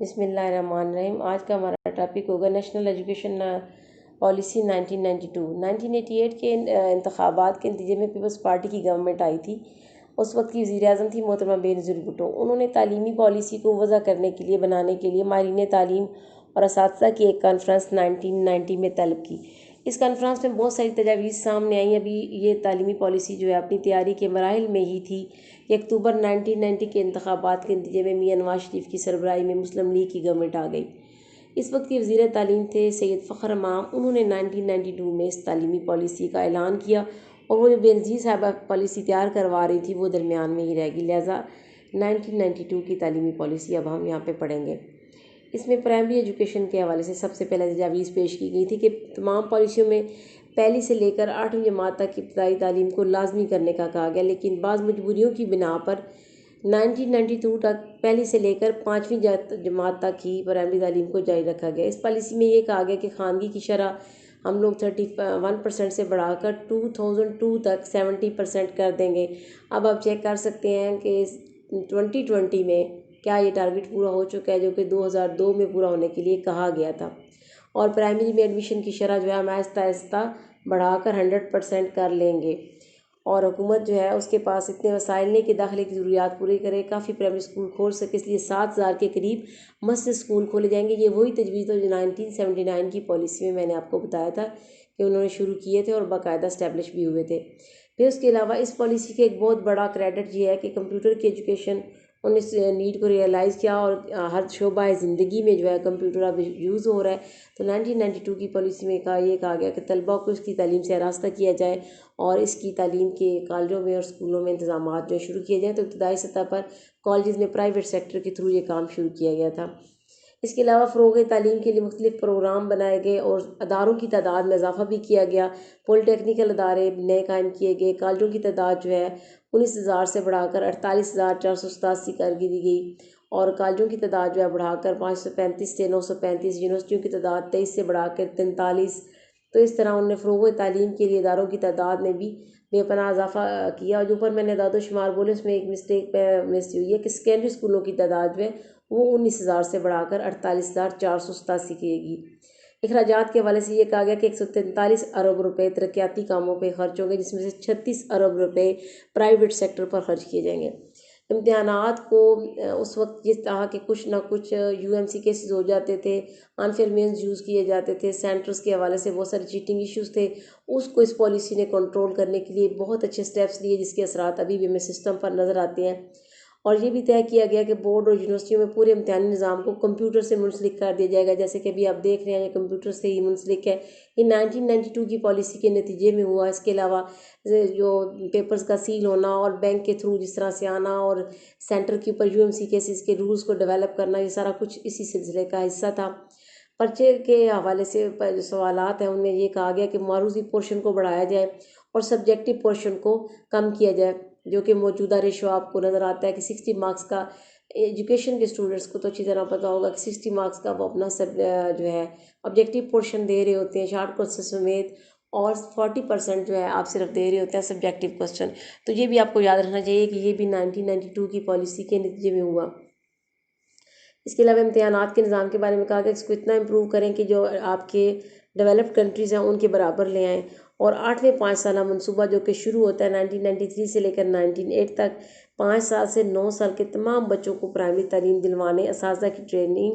बिस्मिल्लाहिर्रहमानिर्रहीम। आज का हमारा टॉपिक होगा नेशनल एजुकेशन पॉलिसी 1992। 1988 के इंतखाबात के नतीजे में पीपल्स पार्टी की गवर्नमेंट आई थी। उस वक्त की वज़ीर आज़म थी मोहतरमा बेनज़ीर भुट्टो। उन्होंने तालीमी पॉलिसी को वज़ा करने के लिए बनाने के लिए माहिरीन तालीम और असातिज़ा की एक कॉन्फ्रेंस 1990 में तलब की। इस कॉन्फ्रेंस में बहुत सारी तजावीज़ सामने आई। अभी ये तालीमी पॉलिसी जो है अपनी तैयारी के मराहिल में ही थी कि अक्टूबर 1990 के इंतखाबात के नतीजे में मियां नवाज शरीफ की सरबराही में मुस्लिम लीग की गवर्नमेंट आ गई। इस वक्त के वज़ीर तालीम थे सैयद फ़खर इमाम। उन्होंने 1992 में इस तालीमी पॉलिसी का ऐलान किया और वो जो बेनज़ीर साहबा पॉलिसी तैयार करवा रही थी वो दरमियान में ही रह गई। लिहाजा 1992 की तालीमी पॉलिसी अब हम यहाँ पे पढ़ेंगे। इसमें प्राइमरी एजुकेशन के हवाले से सबसे पहले तजावीज़ पेश की गई थी कि तमाम पॉलिसियों में पहली से लेकर 8वीं जमात तक की इब्तदाई तालीम को लाजमी करने का कहा गया, लेकिन बाज़ मजबूरियों की बिना पर 1992 तक पहली से लेकर 5वीं जमात तक ही प्राइमरी तालीम को जारी रखा गया। इस पॉलिसी में ये कहा गया कि खानगी की शरह हम लोग 31% से बढ़ाकर 2002 तक 70% कर देंगे। अब आप चेक कर सकते हैं कि 2020 में क्या ये टारगेट पूरा हो चुका है, जो कि 2002 में पूरा होने के लिए कहा गया था। और प्राइमरी में एडमिशन की शरह जो है हम आहिस्ता आहिस्ता बढ़ाकर 100% कर लेंगे। और हुकूमत जो है उसके पास इतने वसाइल नहीं कि दाखिले की ज़रूरियात पूरी करे, काफ़ी प्राइमरी स्कूल खोल सके, इसलिए 7000 के करीब मस्जिद स्कूल खोले जाएंगे। ये वही तजवीज़ जो 1979 की पॉलिसी में मैंने आपको बताया था कि उन्होंने शुरू किए थे और बाकायदा इस्टेब्लिश भी हुए थे। फिर उसके अलावा इस पॉलिसी के एक बहुत बड़ा क्रेडिट ये है कि कंप्यूटर की एजुकेशन उन्होंने इस नीड को रियलाइज़ किया और हर शोबा ज़िंदगी में जो है कंप्यूटर अब यूज़ हो रहा है। तो 1992 की पॉलिसी में कहा गया कि तलबा को इसकी तालीम से आरास्ता किया जाए और इसकी तालीम के कॉलेजों में और स्कूलों में इंतजाम जो शुरू किए जाएँ। तो इब्तदाई सतह पर कॉलेज में प्राइवेट सेक्टर के थ्रू ये काम शुरू किया गया था। इसके अलावा फ़रोग़ तालीम के लिए मुख्तलिफ़ प्रोग्राम बनाए गए और अदारों की तादाद में इजाफ़ा भी किया गया। पॉलीटेक्निकल अदारे नए कायम किए गए। कॉलेजों की तादाद जो है 19,000 से बढ़ाकर 48,487 कर दी गई और कॉलेजों की तादाद जो है बढ़ाकर 535 से 935, यूनिवर्सिटियों की तादाद 23 से बढ़ाकर 43। तो इस तरह उन्होंने फ़रोग़ तालीम के लिए इदारों की तादाद में भी बेपनाह इजाफ़ा किया। और जो ऊपर मैंने दादोशुमार बोले उसमें एक मिस्टेक मिस हुई है कि सेकेंडरी स्कूलों की तादाद जो है वो 19,000 से बढ़ाकर 48,487 किएगी। अखराजात के हवाले से ये कहा गया कि 143 अरब रुपए तरक्याती कामों पे खर्च होंगे, जिसमें से 36 अरब रुपए प्राइवेट सेक्टर पर खर्च किए जाएंगे। इम्तिहानात को उस वक्त जिस तरह के कुछ ना कुछ यूएमसी केसेस हो जाते थे, अनफेयर मीन्स यूज़ किए जाते थे, सेंटर्स के हवाले से बहुत सारे चीटिंग इश्यूज़ थे, उसको इस पॉलिसी ने कंट्रोल करने के लिए बहुत अच्छे स्टेप्स लिए, जिसके असरात अभी भी हमें सिस्टम पर नज़र आते हैं। और ये भी तय किया गया कि बोर्ड और यूनिवर्सिटियों में पूरे इम्तिहानी निज़ाम को कंप्यूटर से मुंसलिक कर दिया जाएगा। जैसे कि अभी आप देख रहे हैं ये कंप्यूटर से ही मुंसलिक है। ये 1992 की पॉलिसी के नतीजे में हुआ। इसके अलावा जो पेपर्स का सील होना और बैंक के थ्रू जिस तरह से आना और सेंटर के ऊपर यूएमसी केसेस के रूल्स को डेवलप करना, ये सारा कुछ इसी सिलसिले का हिस्सा था। पर्चे के हवाले से जो सवालात हैं उनमें ये कहा गया कि मारूजी पोर्शन को बढ़ाया जाए और सब्जेक्टिव पोर्शन को कम किया जाए, जो कि मौजूदा रेशो आपको नज़र आता है कि 60 मार्क्स का एजुकेशन के स्टूडेंट्स को तो अच्छी तरह पता होगा कि 60 मार्क्स का वो अपना सब जो है ऑब्जेक्टिव पोर्शन दे रहे होते हैं शॉर्ट क्वेश्चन समेत, और 40% जो है आप सिर्फ दे रहे होते हैं सब्जेक्टिव क्वेश्चन। तो ये भी आपको याद रखना चाहिए कि ये भी 1992 की पॉलिसी के नतीजे में हुआ। इसके अलावा इम्तिहानात के निज़ाम के बारे में कहा कि इसको इतना इम्प्रूव करें कि जो आपके डेवलप्ड कंट्रीज़ हैं उनके बराबर ले आएँ। और 8वें 5 साला मनसूबा जो कि शुरू होता है 1993 से लेकर 1998 तक, 5 साल से 9 साल के तमाम बच्चों को प्राइमरी तालीम दिलवाने, असातिज़ा की ट्रेनिंग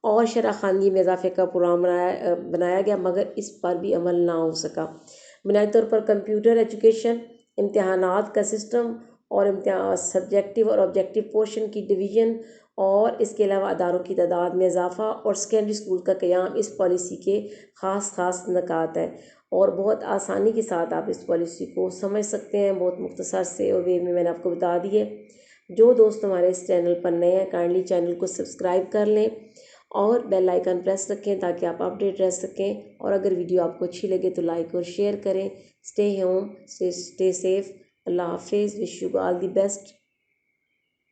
और शरह खानगी में इजाफे का प्रोग्राम बनाया गया, मगर इस पर भी अमल ना हो सका। बुनियादी तौर पर कंप्यूटर एजुकेशन, इम्तिहानात का सिस्टम और इम्तिहान सब्जेक्टिव और ऑब्जेक्टिव पोर्शन की डिवीज़न और इसके अलावा अदारों की तादाद में इजाफा और सेकेंडरी स्कूल का क़याम इस पॉलिसी के ख़ास नकात है। और बहुत आसानी के साथ आप इस पॉलिसी को समझ सकते हैं, बहुत मुख्तसर से और वे में मैंने आपको बता दिए। जो दोस्त हमारे इस चैनल पर नए हैं काइंडली चैनल को सब्सक्राइब कर लें और बेल आइकन प्रेस रखें ताकि आप अपडेट रह सकें। और अगर वीडियो आपको अच्छी लगे तो लाइक और शेयर करें। Stay home, stay safe. Allah हाफिज़। Wish you all the best.